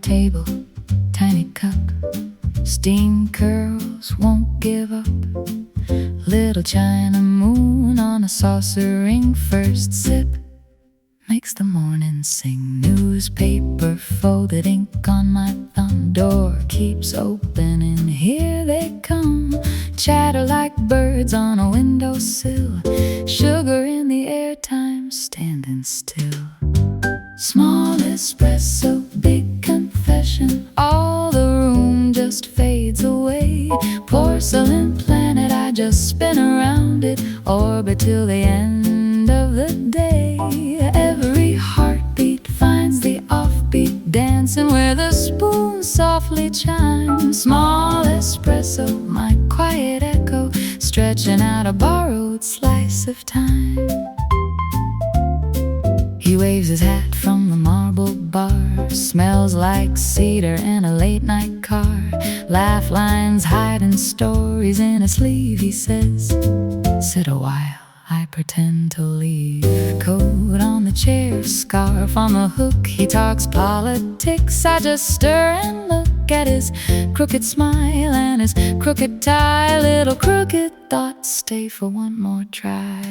table, tiny cup. Steam curls won't give up. Little China moon on a saucer ring. First sip makes the morning sing. Newspaper folded, ink on my thumb. Door keeps open and here they come. Chatter like birds on a windowsill. Sugar in the air, time standing still. Small espresso, big confession. All the room just fades away. Porcelain planet, I just spin around it. Orbit till the end of the day. Every heartbeat finds the offbeat, dancing where the spoon softly chimes. Small espresso, my quiet echo, stretching out a borrowed slice of time. He waves his hat from the marble bar. Smells like cedar in a late night car. Laugh lines hiding stories in a sleeve. He says, sit a while, I pretend to leave. Coat on the chair, scarf on the hook. He talks politics, I just stir and look at his crooked smile and his crooked tie. Little crooked thoughts stay for one more try.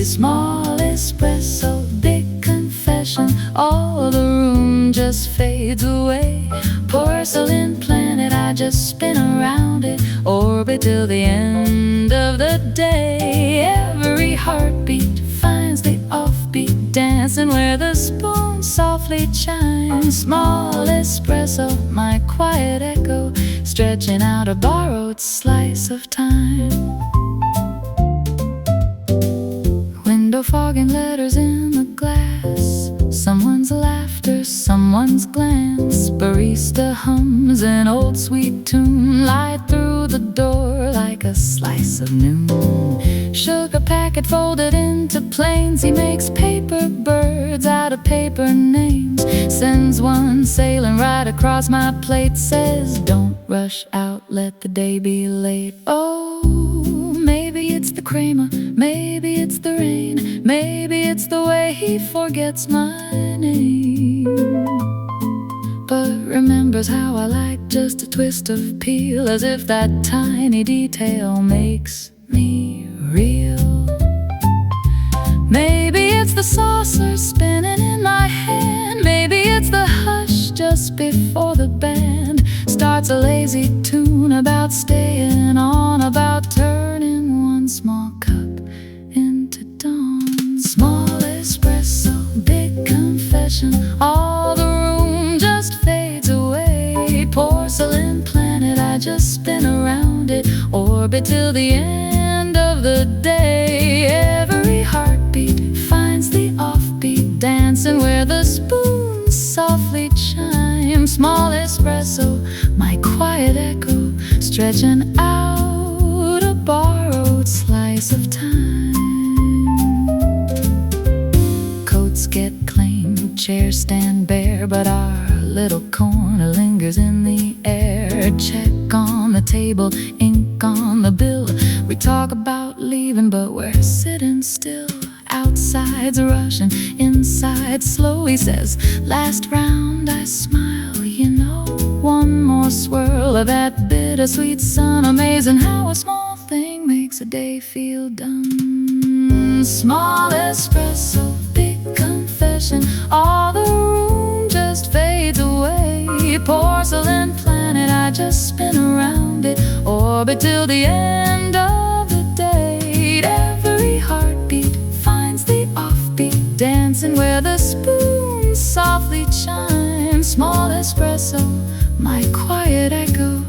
Small espresso, big confession. All the room just fades away. Porcelain planet, I just spin around it. Orbit till the end of the day. Every heartbeat finds the offbeat, dancing where the spoon softly chimes. Small espresso, my quiet echo, stretching out a borrowed slice of time. Window fogging letters in the glass. Someone's laughter, someone's glance. Barista hums an old sweet tune. Light through the door like a slice of noon. Sugar packet folded into planes. He makes paper birds out of paper names. Sends one sailing right across my plate. Says, don't rush out, let the day be late. Oh, maybe it's the Kramer, maybe it's the rain, maybe it's the way he forgets my name, but remembers how I like just a twist of peel, as if that tiny detail makes me real. Maybe it's the saucer spinning in my hand. Maybe it's the hush just before the band starts a lazy tune about staying on, about turning one small cup into dawn. Small espresso, big confession. All the room just fades away. Porcelain planet, I just spin around it. Orbit till the end of the day. Every heartbeat finds the offbeat, dancing where the spoon softly chimes. Small espresso, my quiet echo, stretching out a borrowed slice of time. Coats get claimed, chairs stand bare, but our little corner lingers in the air. Check on the table, ink on the bill. We talk about leaving, but we're sitting still. Outside's rushing, inside slow. He says, last round. I smile, you know. One more swirl of that bittersweet sun. Amazing how a small thing makes a day feel done. Small espresso, big confession. All the room just fades away. Porcelain planet, I just spin around it. Orbit till the end of the day. Every heartbeat finds the offbeat, dancing where the spoon softly chimes. Small espresso, my quiet echo,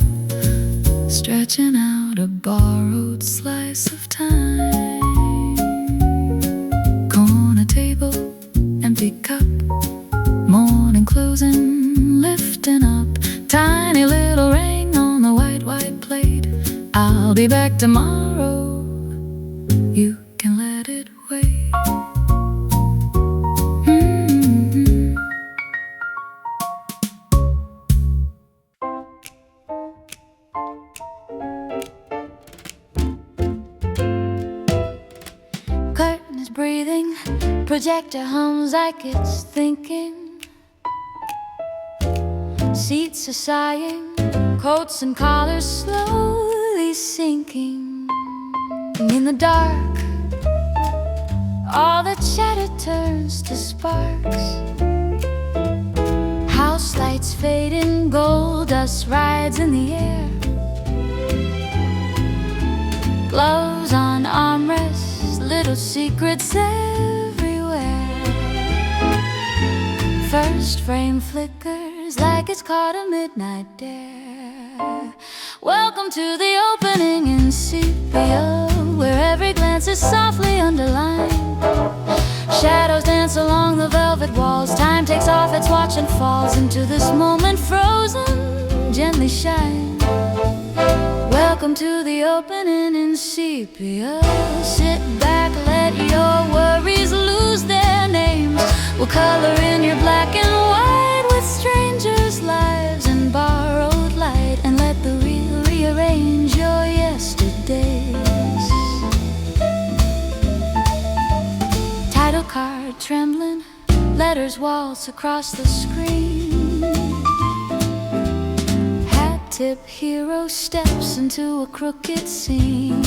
stretching out a borrowed slice of time. Corner table, empty cup. Morning closing, lifting up. Tiny little ring on the white plate. I'll be back tomorrow, you can let it wait. Curtain is breathing, projector hums like it's thinking. Seats are sighing, coats and collars slowly sinking. In the dark, all the chatter turns to sparks. House lights fade in gold, dust rides in the air. Gloves on armrests, little secrets everywhere. First frame flickers like it's caught a midnight dare. Welcome to the opening in sepia, where every glance is softly underlined. Shadows dance along the velvet walls. Time takes off its watch and falls into this moment frozen, gently shine. Welcome to the opening in sepia. Sit back, let your worries lose their names. We'll color in your black and white with strangers' lives and borrowed light, and let the real rearrange your yesterdays. Title card trembling, letters waltz across the screen. Hat tip hero steps into a crooked scene.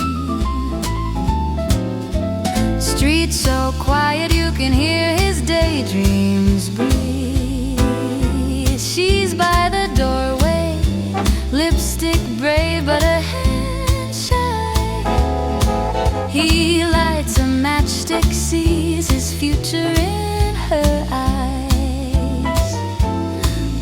Street so quiet you can hear his daydreams breathe. She's by the doorway, lipstick brave but a hand shy. He lights a matchstick, sees his future in her eyes.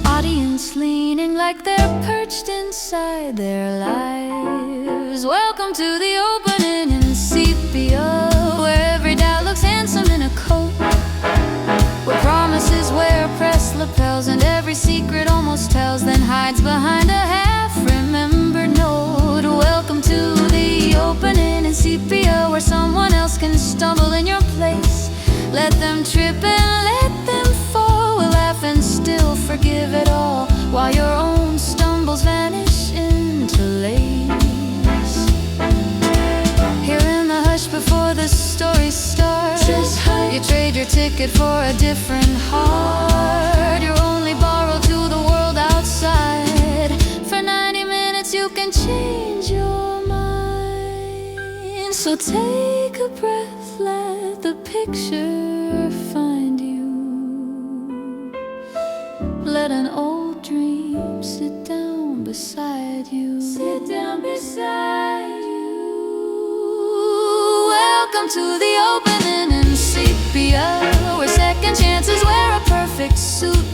Audience leaning like they're perched inside their lives. Welcome to the opening in sepia, where every doubt looks handsome in a coat, where promises wear pressed lapels, and every secret almost tells, then hides behind a half-remembered note. Welcome to the opening in sepia, where someone else can stumble in your place. Let them trip and let them fall. We'll laugh and still forgive it all, while your own stumbles vanish into lace. Here in the hush before the story starts, you trade your ticket for a different heart. You're only borrowed to the world outside. For 90 minutes you can change your mind. So take a breath, let the picture find you. Let an old dream sit down beside you. Sit down beside you. Welcome to the opening in sepia, where second chances wear a perfect suit.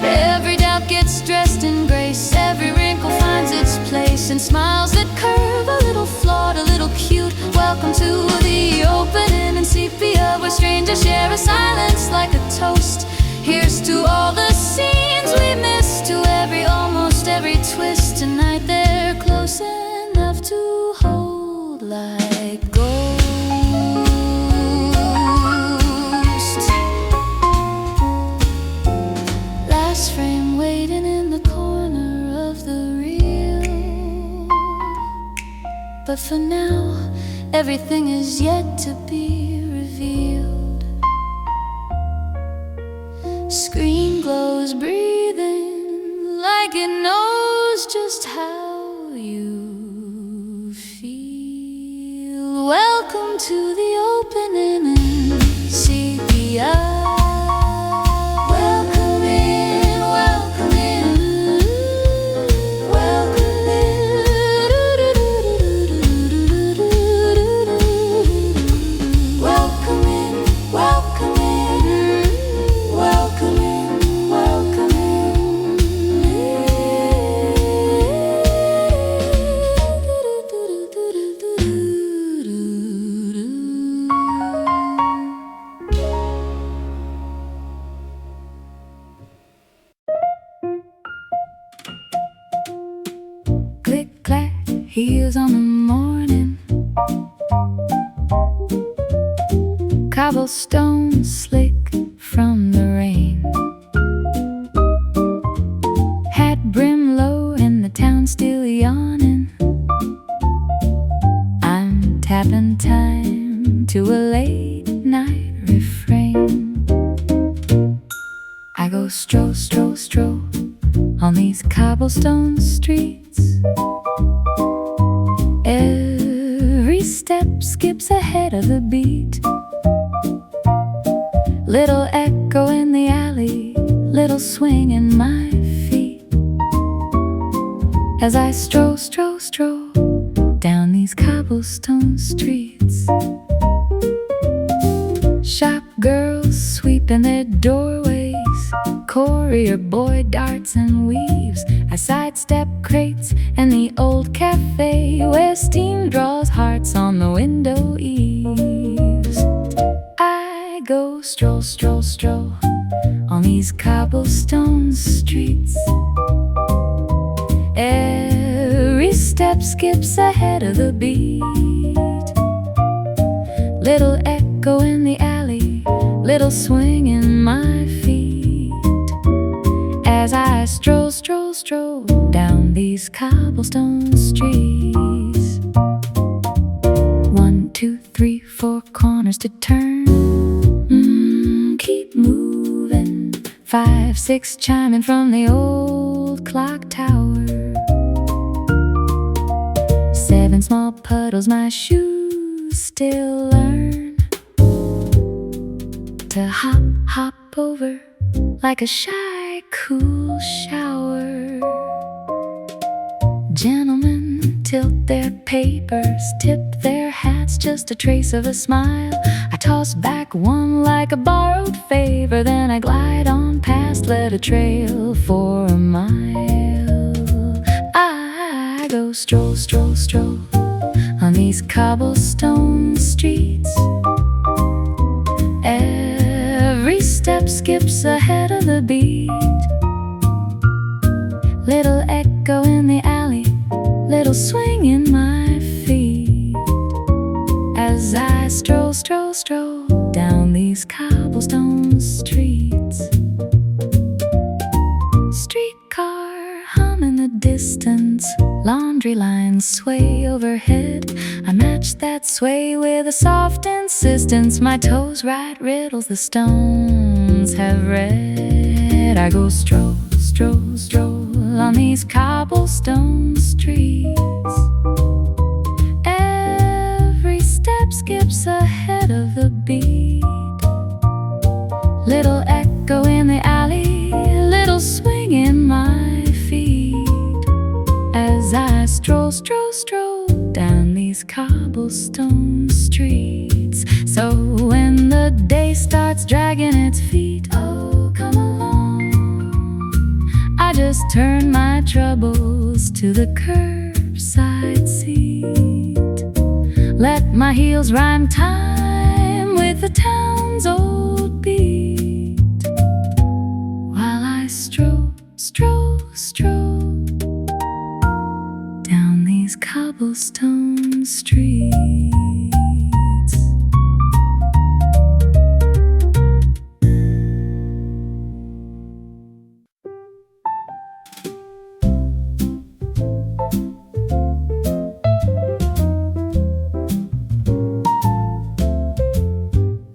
Every doubt gets dressed in grace, every wrinkle finds its place, and smiles that curve, a little flawed, a little cute. Welcome to the opening in sepia, where strangers share a silence like a toast. Here's to all the scenes we missed, to every almost every twist. Tonight they're close enough to hold like ghosts. Last frame waiting in the corner of the reel, but for now everything is yet to be revealed. Screen glows breathing like it knows just how you feel. Welcome to the opening in sepia. Welcome in, welcome in, welcome in. Welcome in, welcome in, welcome in, welcome in. Click clack, heels on the morning. Cobblestone slick from the rain. Hat brim low and the town still yawning. I'm tapping time to a late night refrain. I go stroll, stroll, stroll on these cobblestone streets. Every step skips ahead of the beat. Little echo in the alley, little swing in my feet, as I stroll down these cobblestone streets. Shop girls sweeping their doorways, courier boy darts and weaves. I sidestep crates and the old cafe where steam draws hearts on the window eaves. I go stroll on these cobblestone streets. Every step skips ahead of the beat. Little echo in the alley, little swing in my feet, as I stroll down these cobblestone streets. 1, 2, 3, 4 corners to turn. Keep moving. 5, 6 chiming from the old clock tower. 7 small puddles my shoes still learn to hop over like a shy, cool shower. Gentlemen tilt their papers, tip their hats, just a trace of a smile. I toss back one like a borrowed favor, then I glide on past, let a trail for a mile. I go stroll on these cobblestone streets. Every step skips ahead of the beat. Little echo in the alley, little swing in my feet, as I stroll down these cobblestone streets. Streetcar hum in the distance, laundry lines sway overhead. I match that sway with a soft insistence. My toes write riddles the stones have read. I go stroll on these cobblestone streets. Every step skips ahead of the beat. Little echo in the alley, little swing in my feet, as I stroll down these cobblestone streets. So when the day starts dragging its feet, oh, come along. I just turn my troubles to the curbside seat. Let my heels rhyme time with the town's old beat, while I stroll down these cobblestone streets.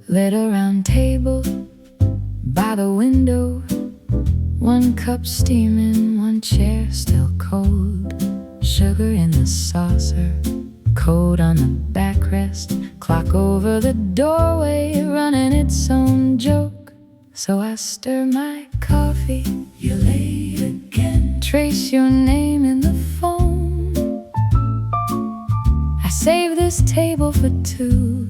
Lit a round table by the window, 1 cup steaming, 1 chair still cold. Sugar in the saucer, coat on the backrest, clock over the doorway running its own joke. So I stir my coffee, you're late again. Trace your name in the phone. I save this table for 2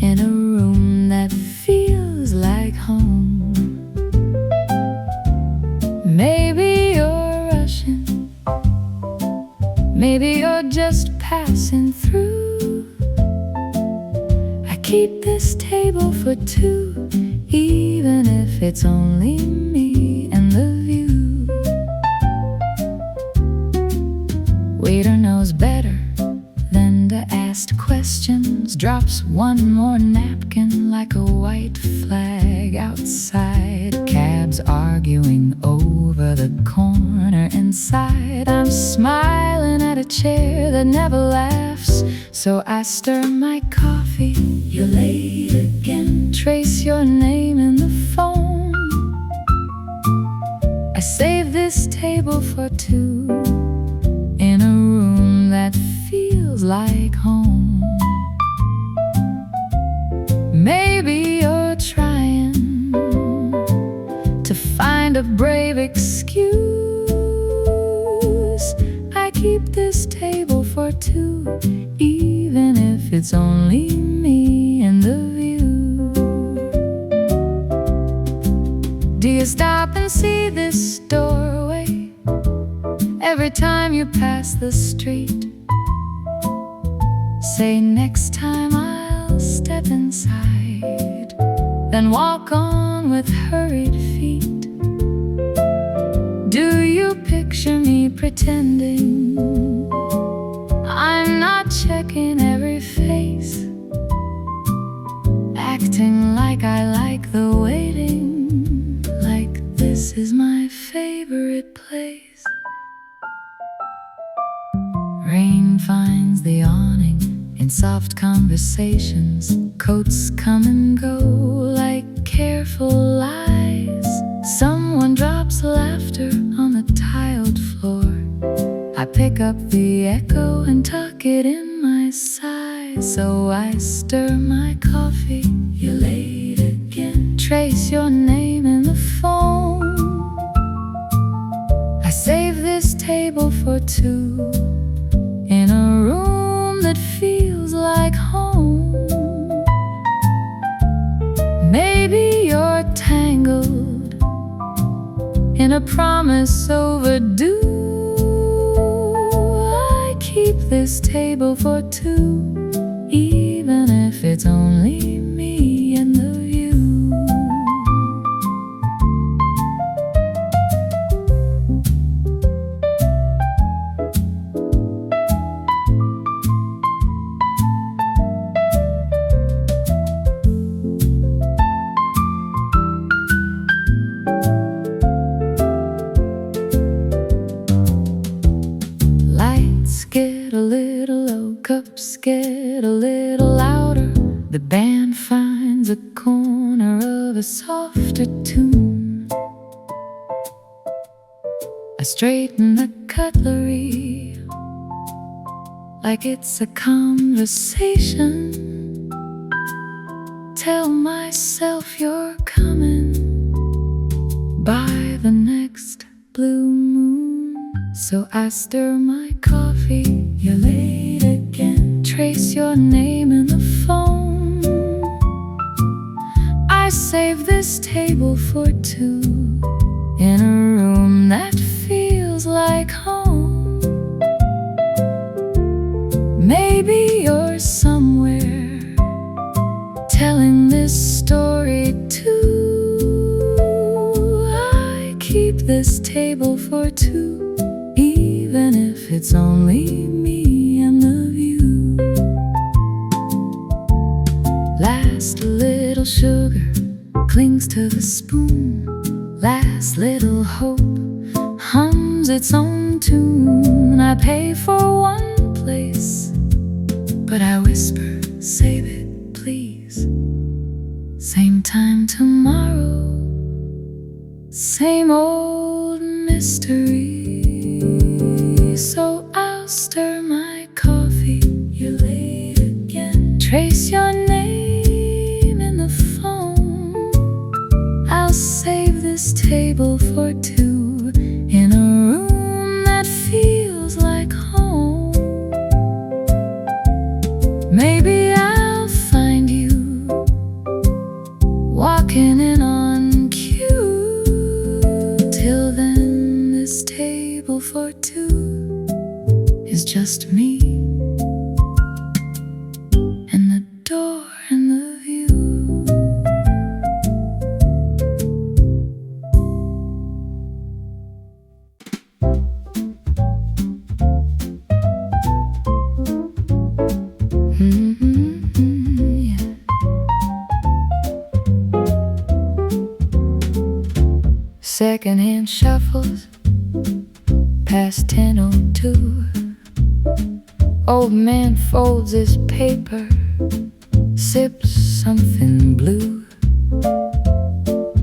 in a room that feels like home. Maybe you're rushing, maybe you're just passing through. I keep this table for 2, even if it's only me and the view. Waiter knows better than to ask questions, drops 1 more napkin like a white flag outside. Cabs arguing over the corner inside. I'm smiling at a chair that never laughs, so I stir my coffee, you're late again. Trace your name in the phone. I save this a brave excuse. I keep this table for two, even if it's only me and the view. Do you stop and see this doorway every time you pass the street? Say next time I'll step inside, then walk on with hurried feet. Do you picture me pretending I'm not checking every face, acting like I like the waiting, like this is my favorite place? Rain finds the awning in soft conversations. Coats come and go like careful lies. Someone drops laughter on the tiled floor. I pick up the echo and tuck it in my sigh. So I stir my coffee. You're late again. Trace your name in the phone. I save this table for two in a room that feels like home. Maybe you're tangled in a promise overdue. I keep this table for two, even if it's only me and the view. Get a little low, cups get a little louder. The band finds a corner of a softer tune. I straighten the cutlery like it's a conversation. Tell myself you're coming by the next blue moon. So I stir my coffee. You're late again. Trace your name in the phone. I save this table for two in a room that feels like home. Maybe you're somewhere telling this story too. I keep this table for two, even if it's only me and the view. Last little sugar clings to the spoon. Last little hope hums its own tune. I pay for one place, but I whisper, save it please. Same time tomorrow, same old mystery. So I'll stir my coffee. You're late again. Trace your name in the phone. I'll save this table for two in a room that feels like home. Maybe I'll find you walking in on cue. Till then, this table for two is just me and the door and the view. Yeah. Secondhand shuffles past 10:02. Old man folds his paper, sips something blue.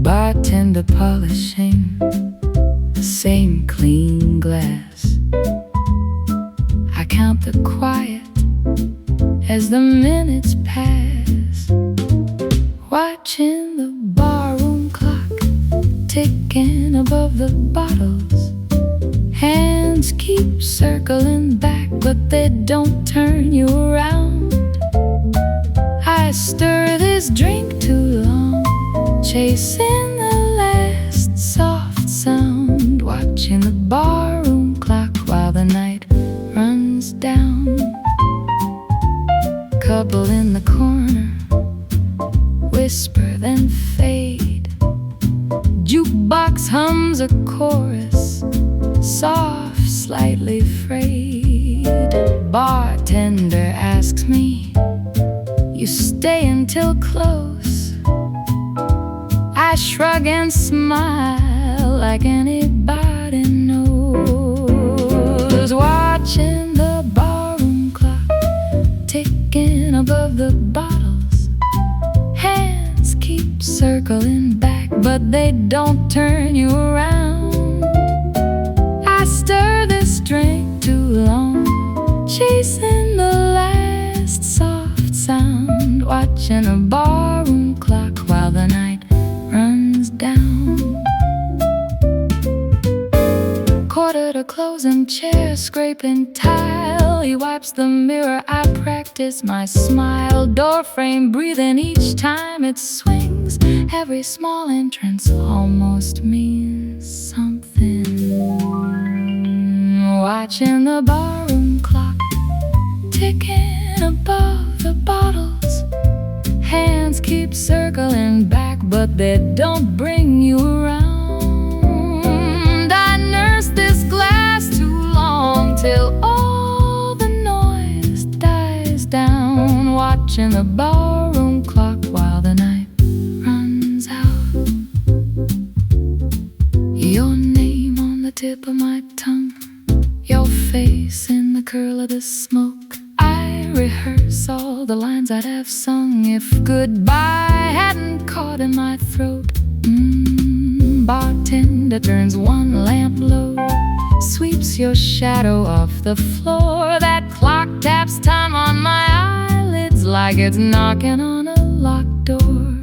Bartender polishing the same clean glass. I count the quiet as the minutes pass, watching the barroom clock ticking above above the bottles. Hands keep circling back, but they don't turn you around. I stir this drink too long, chasing the last soft sound, watching the barroom clock while the night runs down. Couple in the corner, whisper then fade. Jukebox hums a chorus, soft, slightly frayed. Bartender asks me, "You stay until close?" I shrug and smile like anybody knows. Watching the barroom clock ticking above the bottles. Hands keep circling back, but they don't turn you around. I stir this drink too long, chasing the last soft sound, watching a barroom clock while the night runs down. Quarter to closing, chair scraping tile. He wipes the mirror, I practice my smile. Door frame breathing each time it swings. Every small entrance almost means something. Watching the barroom clock ticking above the bottles. Hands keep circling back, but they don't bring you around. I nurse this glass too long till all the noise dies down, watching the barroom clock while the night runs out. Your name on the tip of my tongue, your face in the curl of the smoke. I rehearse all the lines I'd have sung if goodbye hadn't caught in my throat. Bartender turns one lamp low, sweeps your shadow off the floor. That clock taps time on my eyelids like it's knocking on a locked door.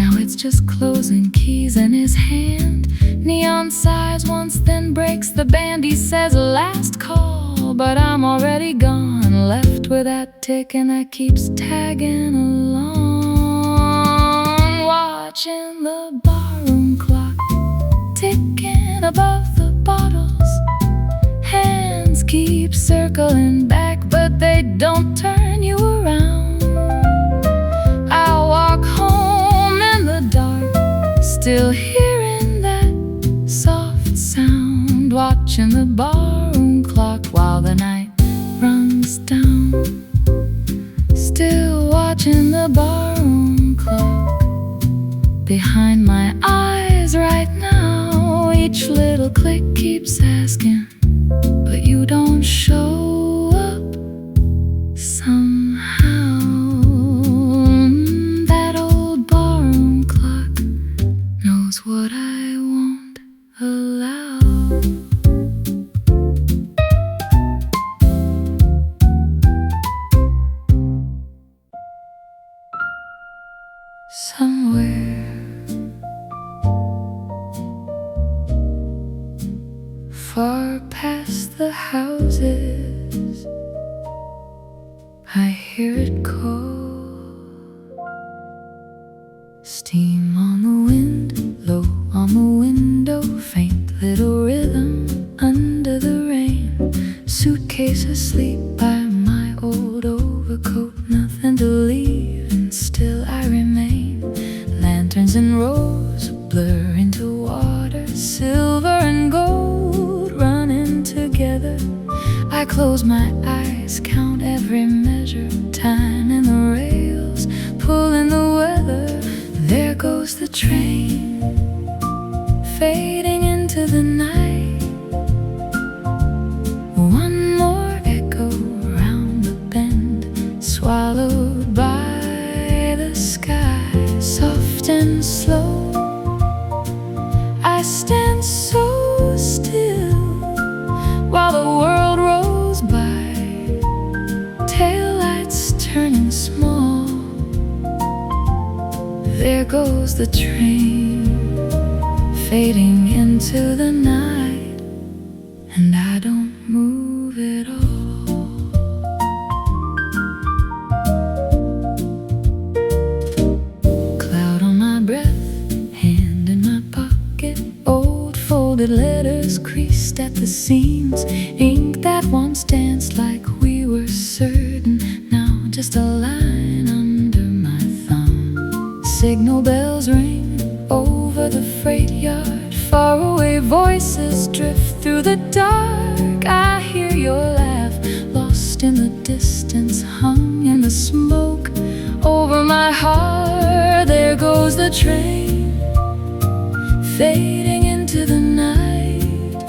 Now it's just closing keys in his hand. Neon sighs once, then breaks the band. He says last call, but I'm already gone, left with that ticking that keeps tagging along. Watching the barroom clock ticking above the bottles. Hands keep circling back, but they don't turn you around. I walk home in the dark, still hearing that soft sound, watching the barroom clock while the night runs down. Still watching the barroom clock behind my eyes right now. Each little click keeps asking, but you don't show up somehow. That old barroom clock knows what I won't allow. Somewhere far past the houses, I hear it call. Steam on the wind, low on the window, faint little rhythm under the rain. Suitcase asleep by my old overcoat, nothing to leave, and still I remain. Lanterns in rows blur into water, silver and gold running together. I close my eyes, count every measure of time in the rails, pulling the weather. There goes the train, fading into the night. One more echo round the bend, swallowed by the sky. Soft and slow, I stand so still while the world rolls by, taillights turning small. There goes the train, fading into the night, and I don't move at all. Cloud on my breath, hand in my pocket, old folded letters creased at the seams, ink that once danced like we were certain, now just a line under my thumb. Signal bells ring over the freight yard, faraway voices drift through the dark. I hear your laugh, lost in the distance, hung in the smoke over my heart. There goes the train, fading into the night.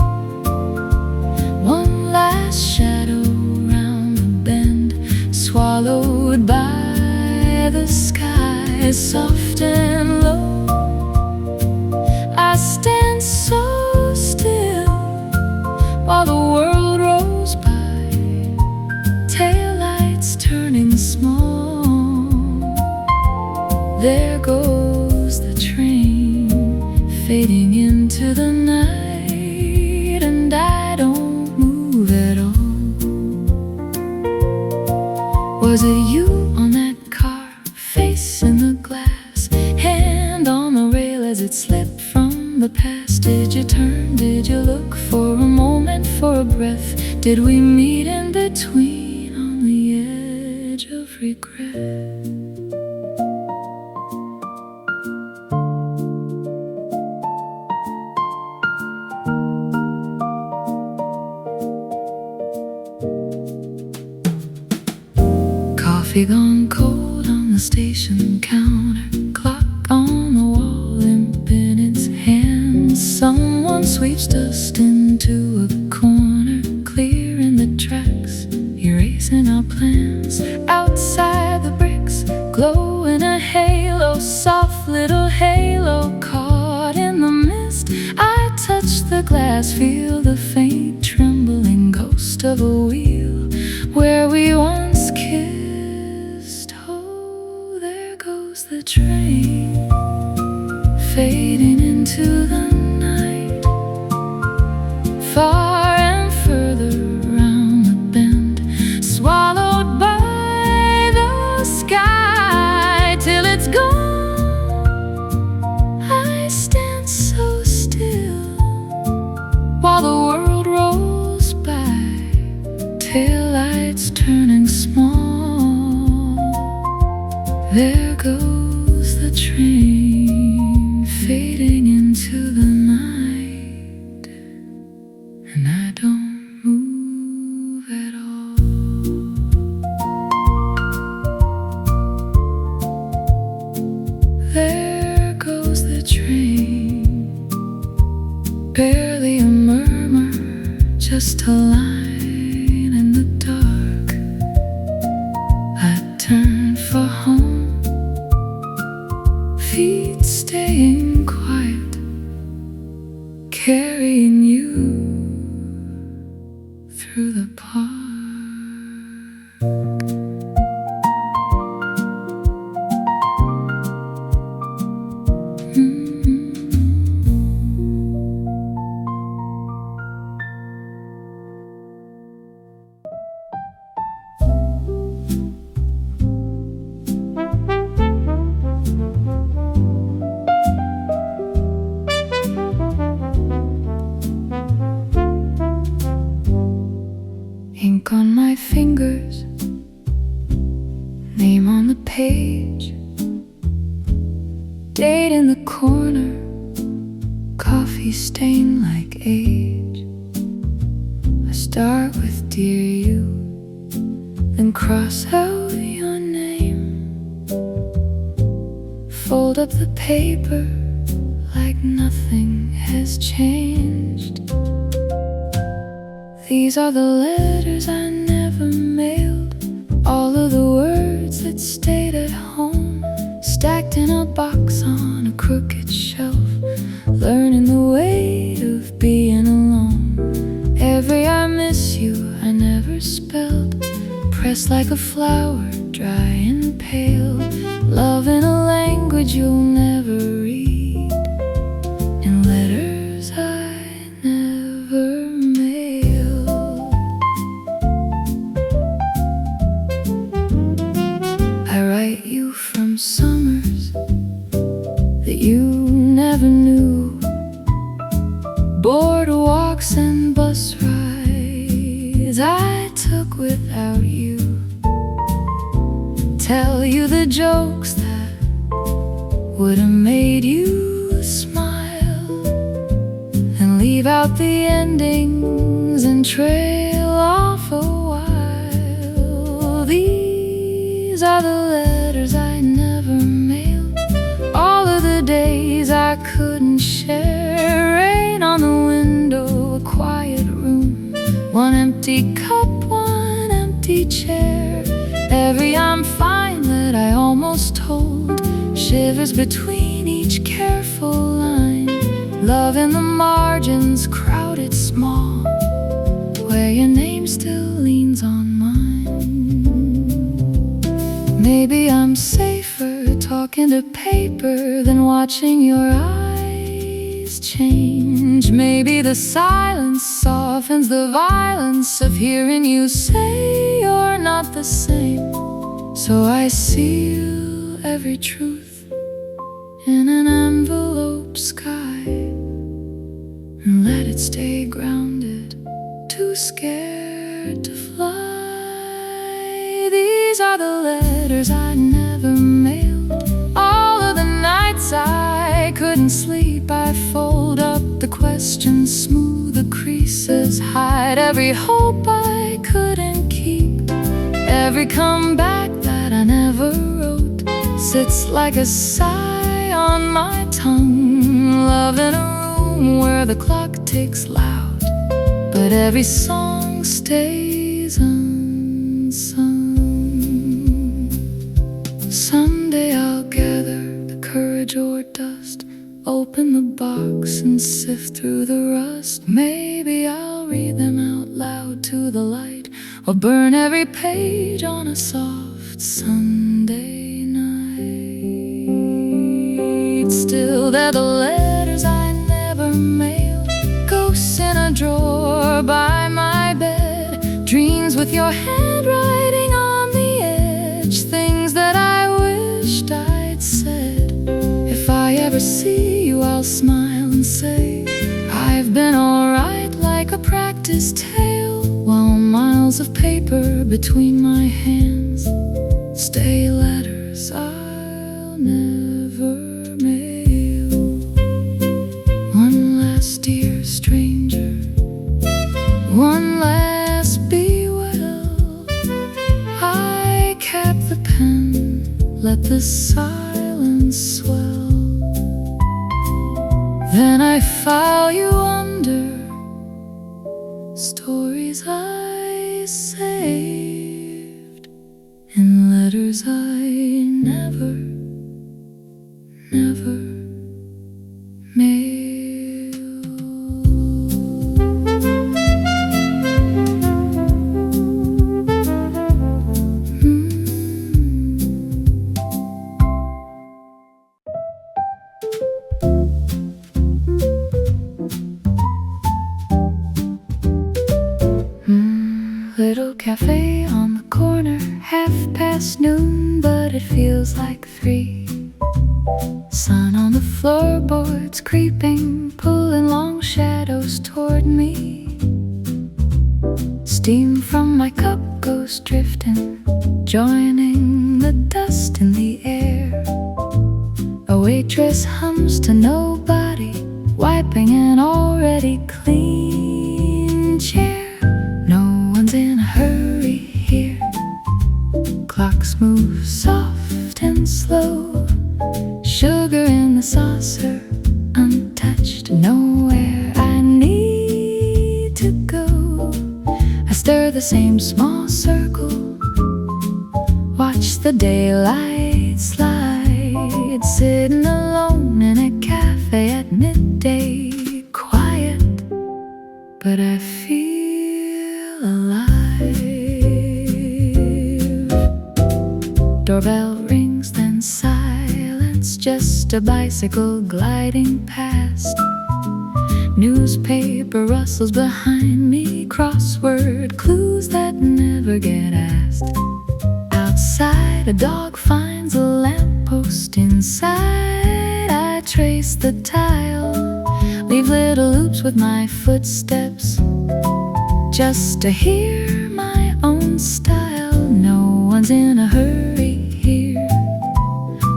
One last shadow round the bend, swallowed by the sky, soft and low. I stand so still while the world rolls by, taillights turning small. There goes the train, fading into the night, and I don't move at all. Was it you on that car, face in the glass, hand on the rail as it slipped from the past? Did you turn, did you look for a moment, for a breath? Did we meet in between on the edge of regret? Coffee gone cold on the station counter, clock on the wall limp in its hand. Someone sweeps dust into a corner, clearing the tracks, erasing our plans. Outside the bricks glow in a halo, soft little halo caught in the mist. I touch the glass, feel the faint trembling ghost of a wheel where we once kissed. Oh, there goes the train, fading into the night, far and further round the bend, swallowed by the sky till it's gone. I stand so still while the world rolls by, taillights turning small. There goes the train, fading into the night, and I don't move at all. There goes the train, barely a murmur, just a line in the dark. I turn for home, feet staying quiet, carrying you through the park. Ink on my fingers, name on the page, date in the corner, coffee stained like age. I start with dear you, then cross out your name, fold up the paper like nothing has changed. These are the letters I never mailed, all of the words that stayed at home, stacked in a box on a crooked shelf, learning the weight of being alone. Every I miss you I never spelled, pressed like a flower, dry and pale. Love in a language you'll never read, in letters some summers that you never knew, boardwalks and bus rides I took without you. Tell you the jokes that would have made you smile, and leave out the endings and trail off a while. These are the letters I never mailed, all of the days I couldn't share. Rain on the window, a quiet room, one empty cup, one empty chair. Every I'm fine that I almost told, shivers between each careful line. Love in the margins, crowded small, where your name still leans on mine. Maybe I'm safer talking to paper than watching your eyes change. Maybe the silence softens the violence of hearing you say you're not the same. So I seal every truth in an envelope sky and let it stay grounded, too scared to fly. These are the letters I never mailed, all of the nights I couldn't sleep. I fold up the questions, smooth the creases, hide every hope I couldn't keep. Every comeback that I never wrote sits like a sigh on my tongue. Love in a room where the clock ticks loud, but every song stays unsung. Someday I'll gather the courage or dust, open the box and sift through the rust. Maybe I'll read them out loud to the light, or burn every page on a soft Sunday night. Still, they're the letters I never mailed, ghosts in a drawer by my bed, dreams with your handwriting on the edge, things that I wished I'd said. If I ever see you, I'll smile and say I've been alright, like a practice tale, while miles of paper between my hands stay letters I'll never mail. One last dear stranger, one last be well. I kept the pen, let the silence swell. Then I file you under stories I saved in letters I never mailed. Little cafe on the corner, noon, but it feels like 3. Sun on the floorboards creeping, pulling long shadows toward me. Steam from my cup goes drifting, joining the dust in the air. A waitress hums to nobody, wiping an already clean chair. No one's in a hurry here. Clocks move soft and slow, sugar in the saucer, untouched. Nowhere I need to go. I stir the same small circle, watch the daylight slide, sitting alone in a cafe at midday. Quiet, but I feel alive. Doorbell rings, then silence, just a bicycle gliding past. Newspaper rustles behind me, crossword clues that never get asked. Outside, a dog finds a lamp post inside. I trace the tile, leave little loops with my footsteps, just to hear my own style. No one's in a hurry here.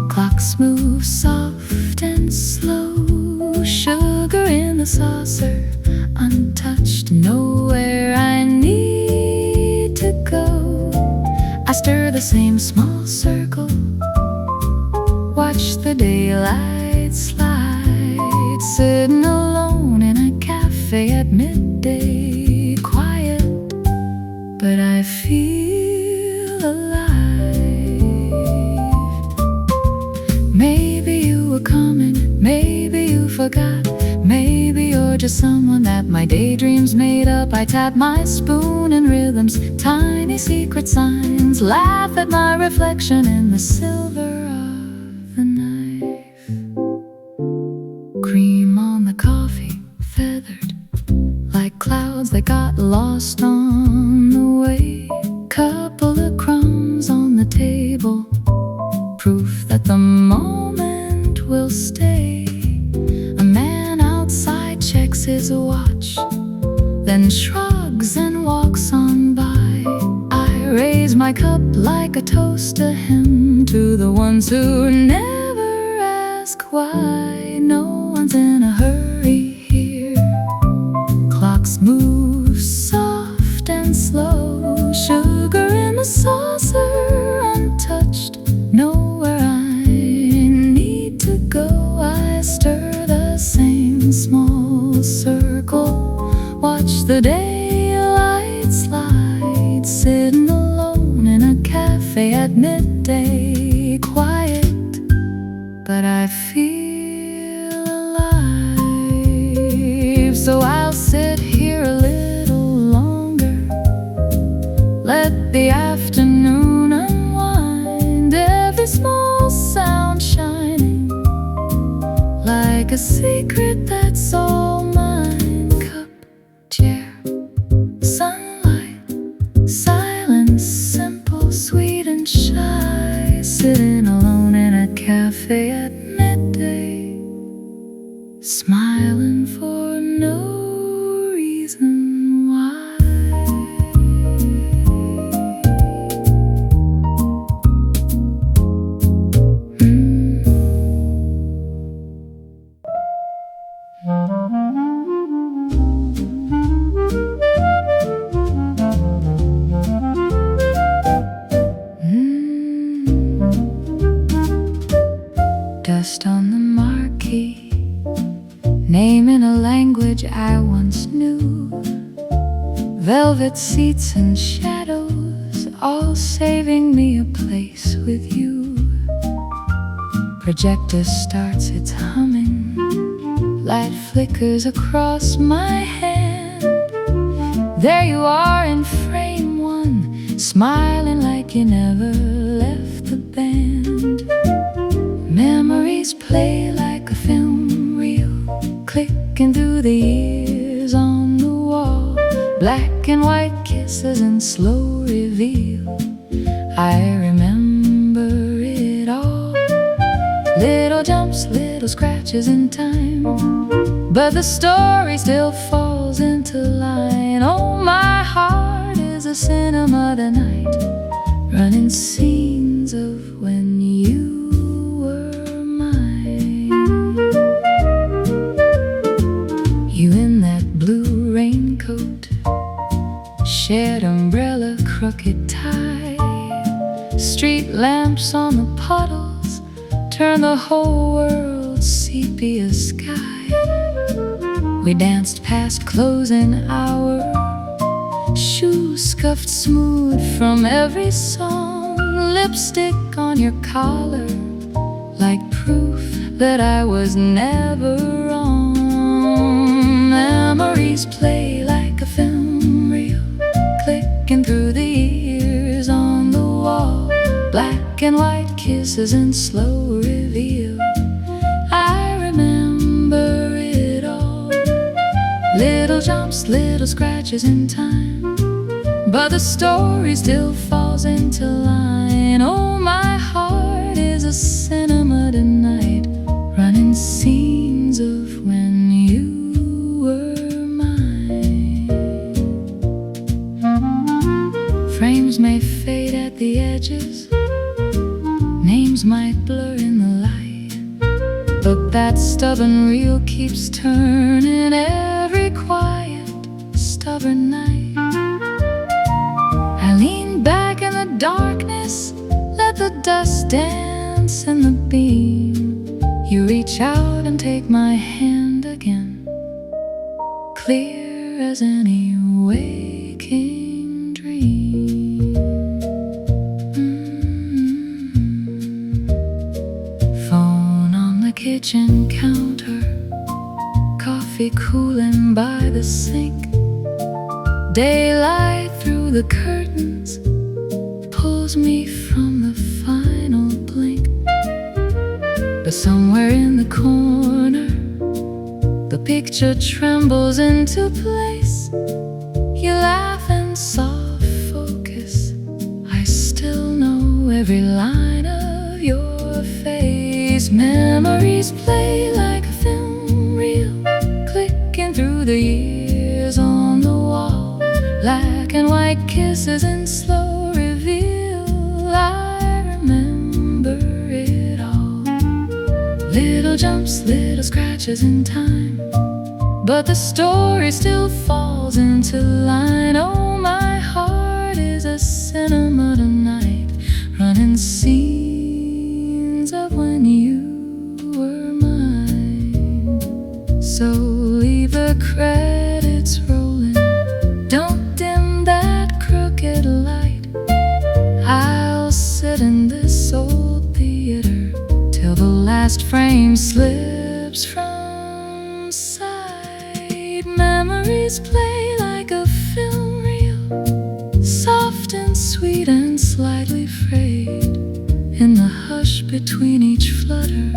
Clocks move soft and slow, sugar in the saucer, untouched, nowhere I need to go. I stir the same small circle, watch the daylight slide, sitting alone in a cafe at midday, quiet, but I feel alive. Maybe you were coming, maybe you forgot, maybe you're just someone that my daydreams made up. I tap my spoon in rhythms, tiny secret signs, laugh at my reflection in the silver of the knife. Cream on the coffee, feathered like clouds that got lost on the way. Couple of crumbs on the table, proof that the moment will stay. A man outside checks his watch, then shrugs and walks on by. I raise my cup like a toast to him, to the ones who never ask why. No one's in a hurry here. Clocks move soft and slow, sugar in the saucer, untouched, nowhere I need to go. I stir the same small circle, watch the daylight slide, sitting alone in a cafe at midday, quiet, but I feel alive. So I'll sit here a little longer, let the afternoon unwind, every small sound shining like a secret that's all mine. Cup, chair, sunlight, silence, simple, sweet and shy, sitting alone in a cafe at midday, smiling for no reason why. Dust on the marquee, name in a language I once knew. Velvet seats and shadows, all saving me a place with you. Projector starts its humming, light flickers across my hand. There you are in frame one, smiling like you never left the band. Memories play like a film reel, clicking through the years on the wall. Black and white kisses and slow reveal, I remember it all. Little jumps, little scratches in time, but the story still falls into line. Oh, my heart is a cinema the night, running scenes of when you were mine. You in that blue raincoat, shared umbrella, crooked tie, street lamps on the puddles turn the whole world sepia sky. We danced past closing hour, shoes scuffed smooth from every song, lipstick on your collar, like proof that I was never wrong. Memories play like a film reel, clicking through the years on the wall. Black and white kisses and slow reveal, I remember it all. Little jumps, little scratches in time, but the story still falls into line. Oh, my heart is a cinema forms might blur in the light, but that stubborn reel keeps turning every quiet, stubborn night. I lean back in the darkness, let the dust dance in the beam. You reach out and take my hand again, clear as any waking dream. Phone on the kitchen counter, coffee cooling by the sink. Daylight through the curtains pulls me from the final blink. But somewhere in the corner, the picture trembles into place. You laugh in soft focus, I still know every line of your face. Memories play like a film reel, clicking through the years on the wall. Black and white kisses in slow reveal, I remember it all. Little jumps, little scratches in time, but the story still falls into line. Oh, my heart is a cinema tonight, running scenes of when you were mine. So leave the credits rolling, don't dim that crooked light. I'll sit in this old theater till the last frame slips from sight. Memories play like a film reel, soft and sweet and slightly frayed. In the hush between each flutter,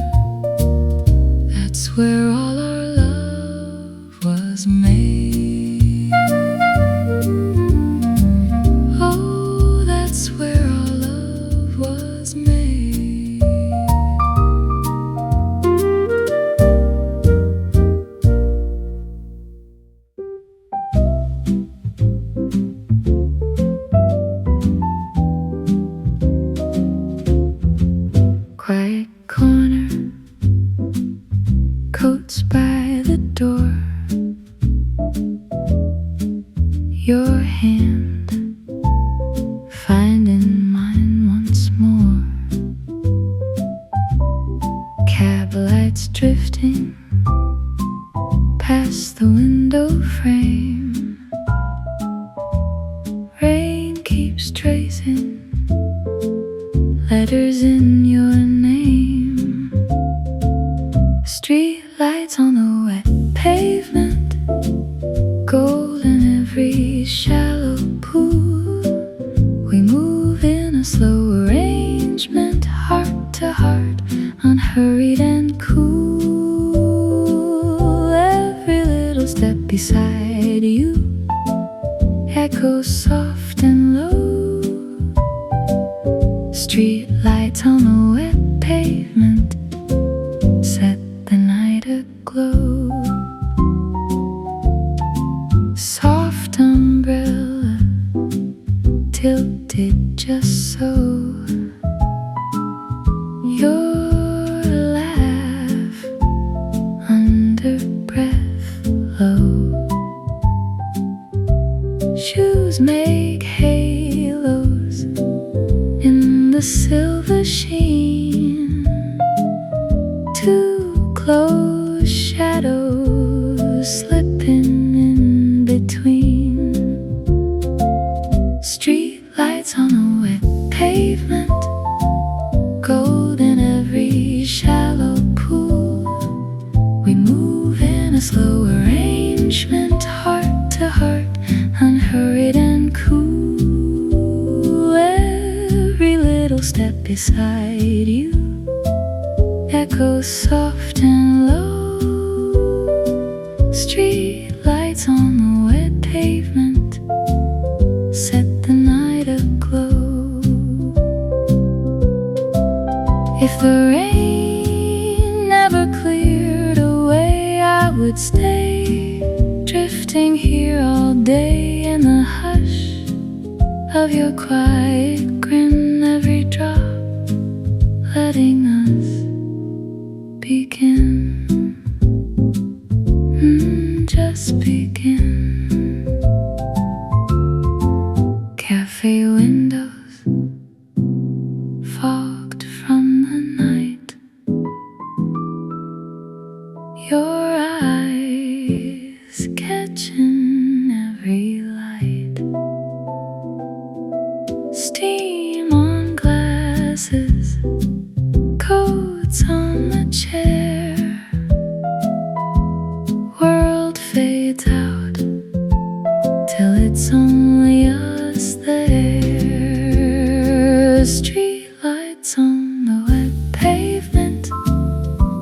that's where all our love was made. Oh, that's where our love was made. Quiet corner, coats by the door. Your hand finding mine once more. Cab lights drifting past the window frame. Rain keeps tracing letters in your name. Street lights on the wet pavement, gold in every shallow pool. We move in a slow arrangement, heart to heart, unhurried and cool. Every little step beside you echoes soft and low. Street lights on the wet pavement set the night aglow. Soft umbrella tilted just so. Your laugh under breath low. Shoes make halos in the silver sheen. Two close shadows slipping in between. Street lights on a wet pavement, gold in every shallow pool. We move in a slow arrangement, heart to heart, unhurried and cool. Every little step beside you echoes soft and low. Street lights on the wet pavement set the night aglow. If the rain never cleared away, I would stay drifting here all day in the hush of your quiet grin. Every drop letting us begin. Just begin. Cafe windows fogged from the night. Your eyes catching every light. Steam on glasses, coats on the chair. World fades out till it's only us there. Street lights on the wet pavement,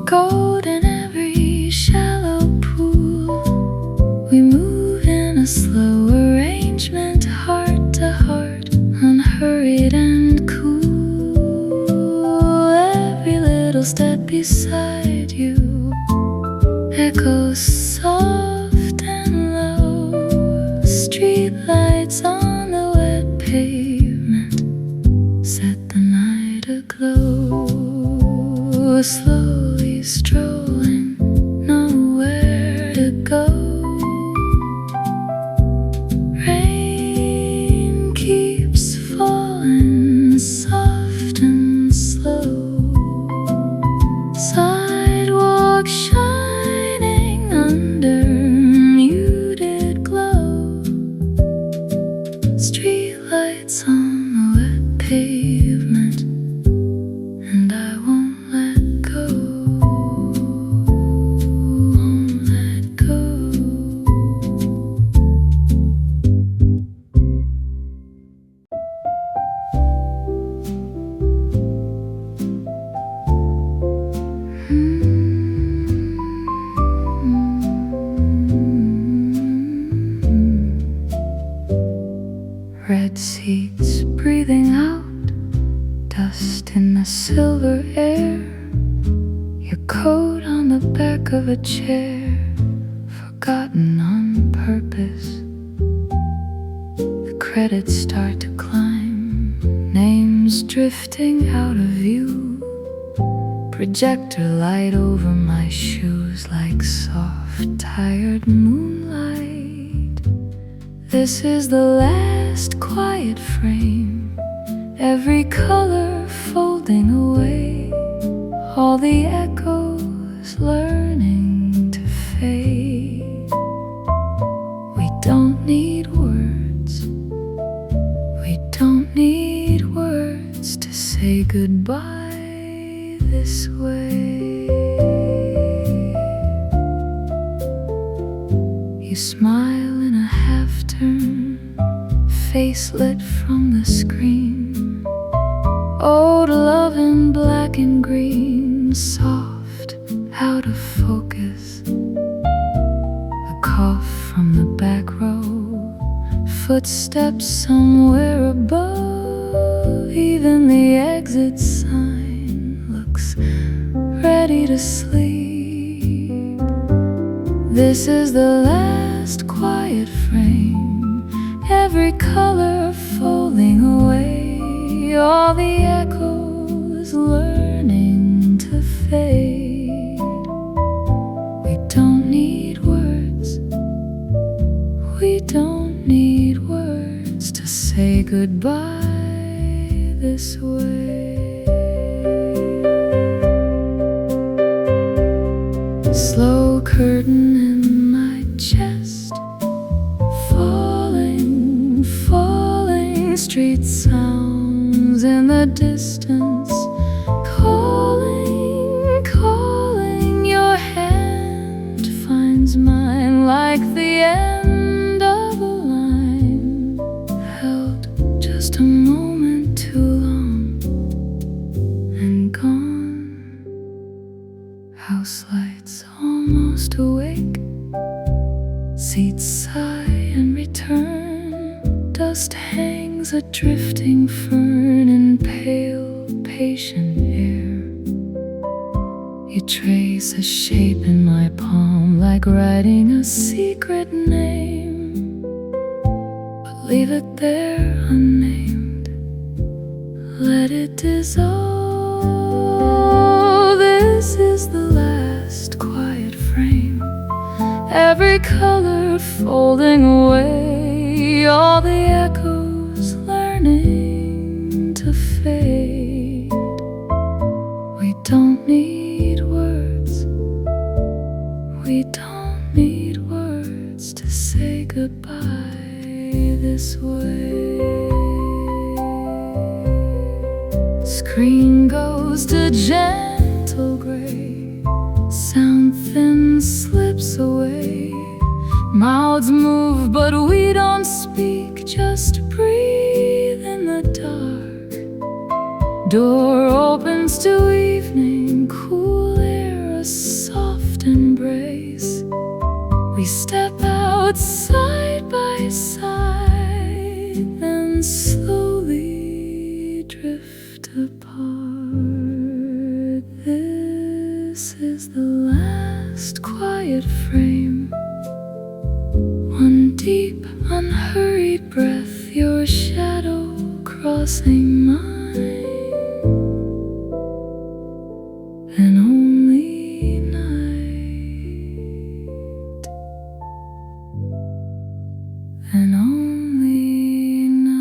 gold in every shallow pool. We move in a slow arrangement, heart to heart, unhurried and cool. Every little step beside you echoes soft and low. Street lights on the wet pavement set the night aglow. Slowly strolling, nowhere to go. Rain keeps falling soft and slow. Sidewalk shining under muted glow. Streetlights on the wet pavement, and I won't let go, won't let go. Red seats breathing out dust in the silver air. Your coat on the back of a chair, forgotten on purpose. The credits start to climb, names drifting out of view. Projector light over my shoes like soft, tired moonlight. This is the last quiet frame, every color folding away, all the echoes learning to fade. We don't need words, we don't need words to say goodbye this way. You smile in a half-turn, face lit from the screen. Old love in black and green, soft, out of focus. A cough from the back row, footsteps somewhere above. Even the exit sign looks ready to sleep. This is the last quiet frame, every color folding away, all the echoes learning to fade. We don't need words, we don't need words to say goodbye this way. Slow curtain in my chest, falling, falling. Street sounds in the distance, calling, calling. Your hand finds mine like the end of a line, held just a moment too long and gone. House lights almost awake, seats sigh and return. Dust hangs a drifting fern in pale, patient air. You trace a shape in my palm like writing a secret name, but leave it there unnamed, let it dissolve. every color folding away, all the echoes learning to fade. We don't need words, we don't need words to say goodbye this way. Screen goes to gentle gray, sound thin slips away. Mouths move but we don't speak, just breathe in the dark. Door opens to evening, cool air, a soft embrace. We step out side by side, then slowly drift apart. This is the last quiet frame, one deep, unhurried breath, your shadow crossing mine. And only night, and only night.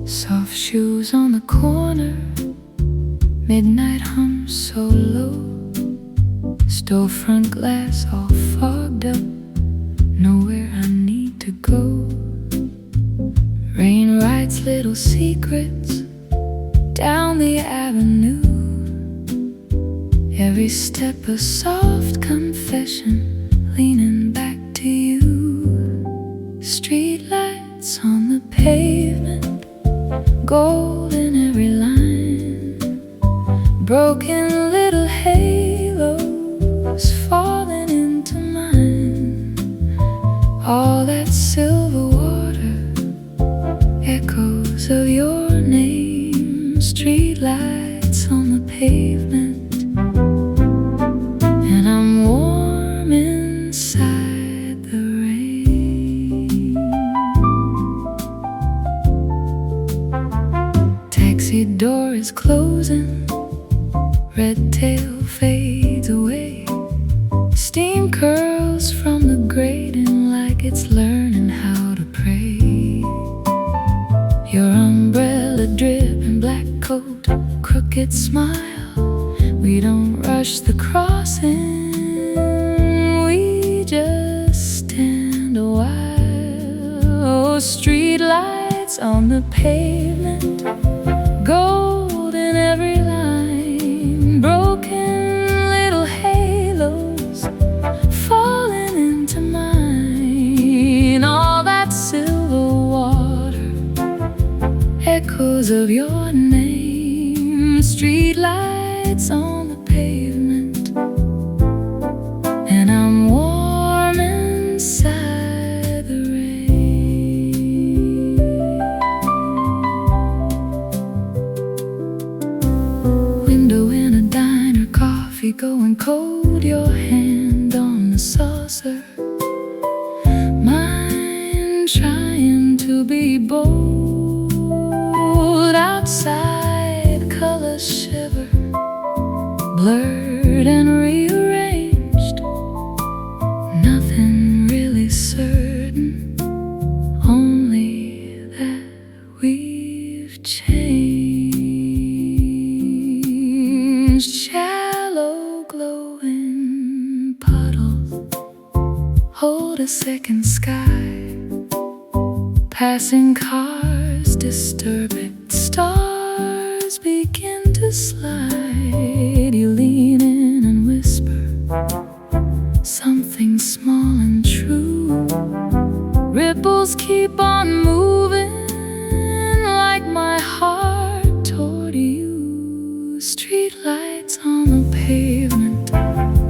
Soft shoes on the corner, midnight hum so low. Storefront glass all fogged up, nowhere I need to go. Rain writes little secrets down the avenue, every step a soft confession, leaning back to you. Street lights on the pavement, gold in every line, broken little halos falling into mine. All that silver water, echoes of your name. Street lights on the pavement, and I'm warm inside the rain. Taxi door is closing, red tail fades away. Steam curls from the grating like it's learning how to pray. Your umbrella dripping, black coat, crooked smile. We don't rush the crossing, we just stand a while. Oh, street lights on the pavement, gold in every line, broken little halos falling into mine. All that silver water, echoes of your name. Street lights on the pavement, and I'm warm inside the rain. Window in a diner, coffee going cold, your hand on the saucer, mine trying to be bold. Outside, colors shiver, blurred and rearranged. Nothing really certain, only that we've changed. Shallow glowing puddles hold a second sky, passing cars disturb it. Stars begin to slide. You lean in and whisper something small and true. Ripples keep on moving like my heart toward you. Street lights on the pavement,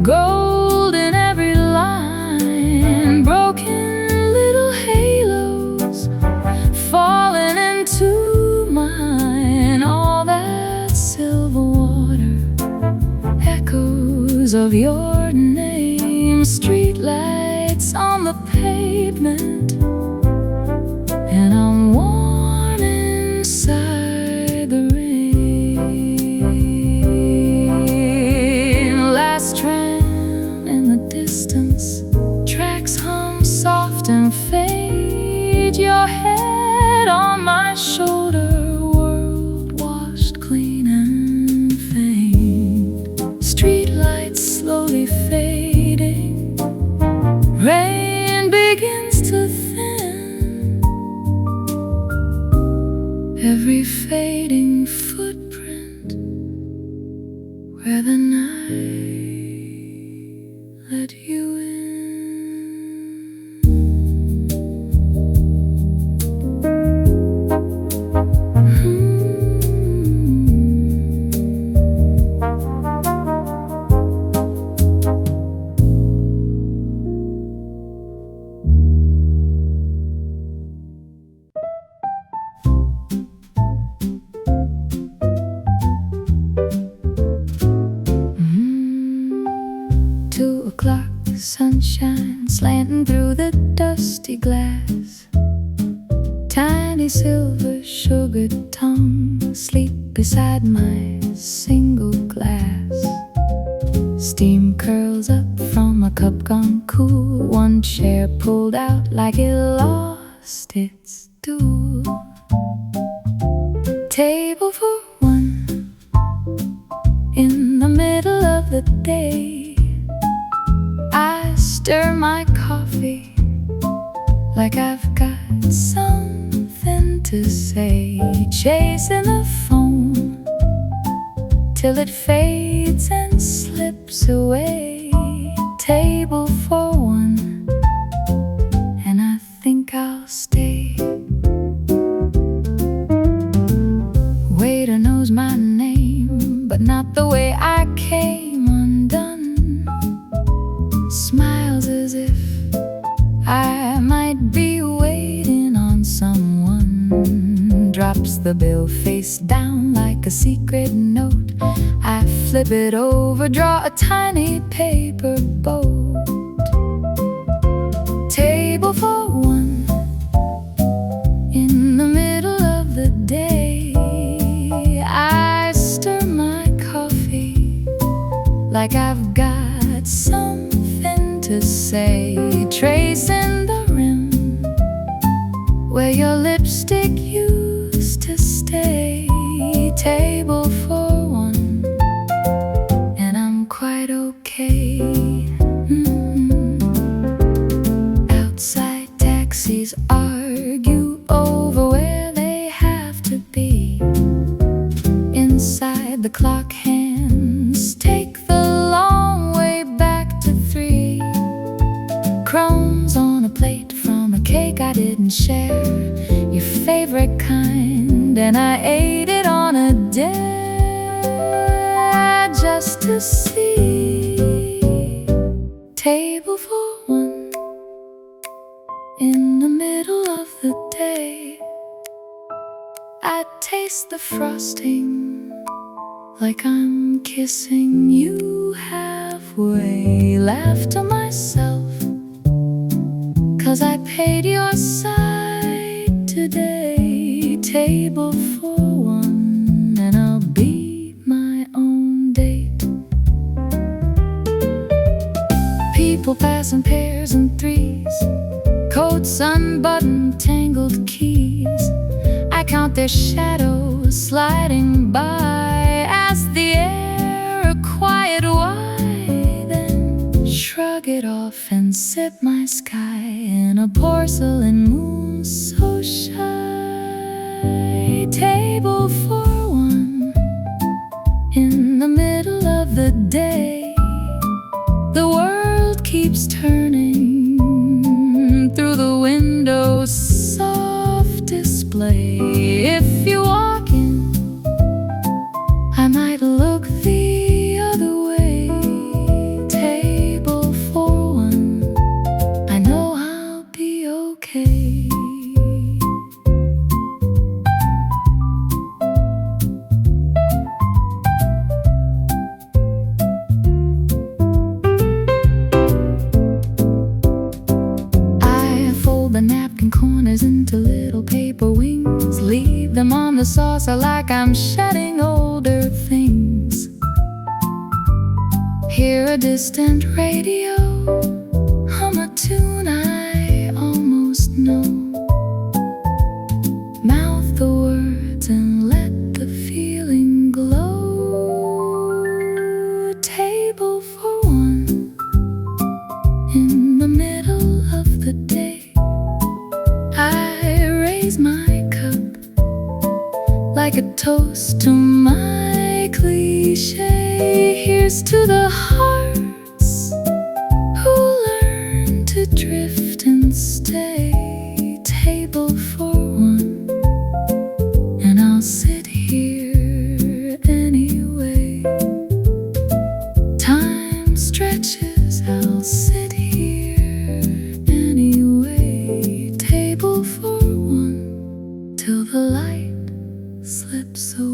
gold in every line, broken little halos falling into letters of your name, street lights on the pavement, and I'm warm inside the rain. Last tram in the distance, tracks hum soft and fade. Your head on my shoulder, world washed clean and faint. Street lights slowly fading, rain begins to thin. Every fading footprint where the night let you in. Sunshine slanting through the dusty glass. Tiny silver sugar tongue sleep beside my single glass. Steam curls up from a cup gone cool, one chair pulled out like it lost its stool. Table for one in the middle of the day. I stir my coffee like I've got something to say, chasing the phone till it fades and slips away. Table for one, and I think I'll stay. Waiter knows my name, but not the way I came undone. Smiles as if I might be waiting on someone. Drops the bill face down like a secret note. I flip it over, draw a tiny paper boat. Table for one in the middle of the day. I stir my coffee like I've got something to say, tracing the rim where your lipstick used to stay. Table for one, and I'm quite okay. Outside taxis argue over where they have to be. Inside the clock hands take the long way back to 3. Crumbs on a plate from a cake I didn't share, your favorite kind, and I ate it on a dare just to see. Table for one in the middle of the day. I taste the frosting like I'm kissing you halfway. Laugh to myself 'cause I paid your side today. Table for one, and I'll be my own date. People pass in pairs and threes, coats unbuttoned, tangled keys. I count their shadows sliding by, ask the air a quiet why, then shrug it off and sip my sky in a porcelain moon so shy. Table for one in the middle of the day. The world keeps turning through the window's soft display. If you walk in, I might look the other way. Table for one, I know I'll be okay. corners into little paper wings. Leave them on the saucer like I'm shedding older things. Hear a distant radio, hum a tune I almost know. Mouth the words and let the feeling glow. Table for one in the middle of the day. I raise my cup like a toast to my cliche. Here's to the hearts who learn to drift and stay. Table for one, and I'll sit here anyway. Time stretches, I'll sit here anyway. Table for one till the light slips away.